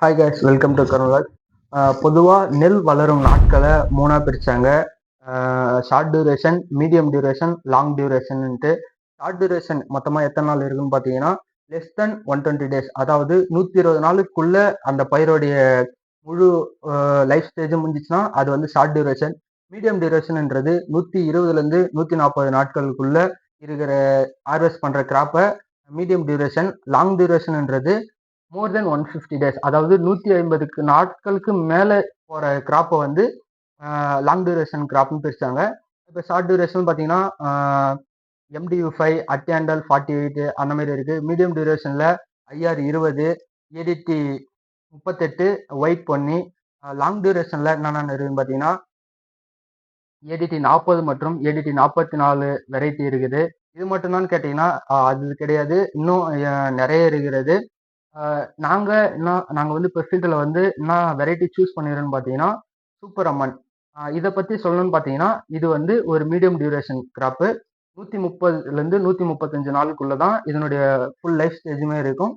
Hi guys, welcome to கருணால். பொதுவாக நெல் வளரும் நாட்களை மூணாக பிரித்தாங்க. Short duration, medium duration, long டியூரேஷன்ட்டு. ஷார்ட் டியூரேஷன் மொத்தமாக எத்தனை நாள் இருக்குன்னு பார்த்தீங்கன்னா லெஸ் தென் 120 days, அதாவது 120 நாளுக்குள்ள அந்த பயிரோடைய முழு லைஃப் ஸ்டேஜும் முடிஞ்சிச்சுன்னா அது வந்து ஷார்ட் டியூரேஷன். மீடியம் டியூரேஷன்ன்றது 120லேருந்து 140 நாட்களுக்குள்ள இருக்கிற ஹார்வெஸ்ட் பண்ணுற கிராப்பை மீடியம் டியூரேஷன். லாங் டியூரேஷன்ன்றது மோர் தென் 150 days, அதாவது 150 நாட்களுக்கு மேலே போகிற கிராப்பை வந்து லாங் டியூரேஷன் கிராப்னு பிரிச்சாங்க. இப்போ ஷார்ட் டியூரேஷன் பார்த்தீங்கன்னா MDU5, அட்டியாண்டல் 48 அந்த மாதிரி இருக்குது. மீடியம் டியூரேஷனில் IR20, ADT 38, white Ponni. Long டியூரேஷனில் என்னென்ன இருக்குதுன்னு பார்த்தீங்கன்னா ADT 40 மற்றும் ADT 44 வெரைட்டி இருக்குது. இது மட்டும்தான் கேட்டிங்கன்னா அது கிடையாது, இன்னும் நிறைய இருக்கிறது. நாங்கள் வந்து இப்போ ஃபீல்டில் வந்து என்ன வெரைட்டி சூஸ் பண்ணிடுறோன்னு பார்த்தீங்கன்னா சூப்பர் அம்மன். இதை பற்றி சொல்லணும்னு பார்த்தீங்கன்னா இது வந்து ஒரு மீடியம் டியூரேஷன் கிராப்பு. 130லேருந்து 135 நாளுக்குள்ளே தான் இதனுடைய ஃபுல் லைஃப் ஸ்டேஜுமே இருக்கும்.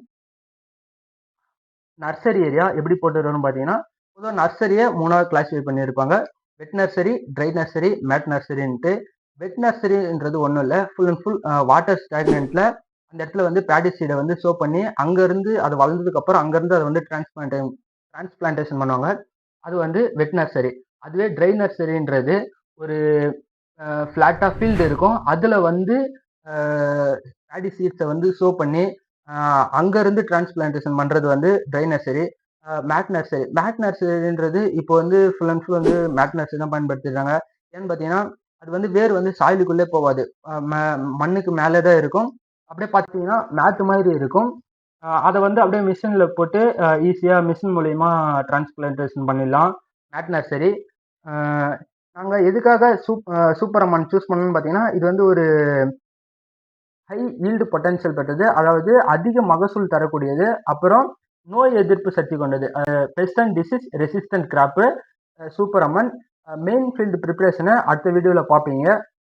நர்சரி ஏரியா எப்படி போட்டுருன்னு பார்த்தீங்கன்னா பொதுவாக நர்சரியை 3ஆக கிளாஸிஃபை பண்ணியிருப்பாங்க. வெட் நர்சரி, ட்ரை நர்சரி, மேட் நர்சரின்ட்டு. வெட் நர்சரின்றது ஒன்றும் இல்லை, ஃபுல் அண்ட் ஃபுல் வாட்டர் ஸ்டாக்னெண்ட்டில் அந்த இடத்துல வந்து பேடி சீடை வந்து சோ பண்ணி அங்கேருந்து அது வளர்ந்ததுக்கப்புறம் அங்கேருந்து அதை வந்து டிரான்ஸ்பிளான்டேஷன் பண்ணுவாங்க. அது வந்து வெட் நர்சரி. அதுவே ட்ரை நர்சரின்றது ஒரு ஃப்ளாட்டாக ஃபீல்டு இருக்கும், அதில் வந்து பேடி சீட்ஸை வந்து சோ பண்ணி அங்கேருந்து டிரான்ஸ்பிளான்டேஷன் பண்ணுறது வந்து ட்ரை நர்சரி. மேட் நர்சரின்றது இப்போ வந்து ஃபுல் அண்ட் ஃபுல் வந்து மேட் நர்சரி தான் பயன்படுத்திடுறாங்க. ஏன்னு பார்த்தீங்கன்னா அது வந்து வேர் வந்து சாயிலுக்குள்ளே போகாது, மண்ணுக்கு மேலே தான் இருக்கும். அப்படியே பார்த்தீங்கன்னா மேட்டு மாதிரி இருக்கும். அதை வந்து அப்படியே மிஷினில் போட்டு ஈஸியாக மிஷின் மூலயமா டிரான்ஸ்பிளான்டேஷன் பண்ணிடலாம். Mat nursery. நாங்கள் எதுக்காக சூப்பர் அம்மன் சூஸ் பண்ணணும்னு பார்த்தீங்கன்னா இது வந்து ஒரு ஹை ஈல்டு பொட்டன்ஷியல் பெற்றது, அதாவது அதிக மகசூல் தரக்கூடியது, அப்புறம் நோய் எதிர்ப்பு சக்தி கொண்டது. Best and disease resistant crop super Amman. Main field ப்ரிப்ரேஷனை அடுத்த வீடியோவில் பார்ப்பீங்க.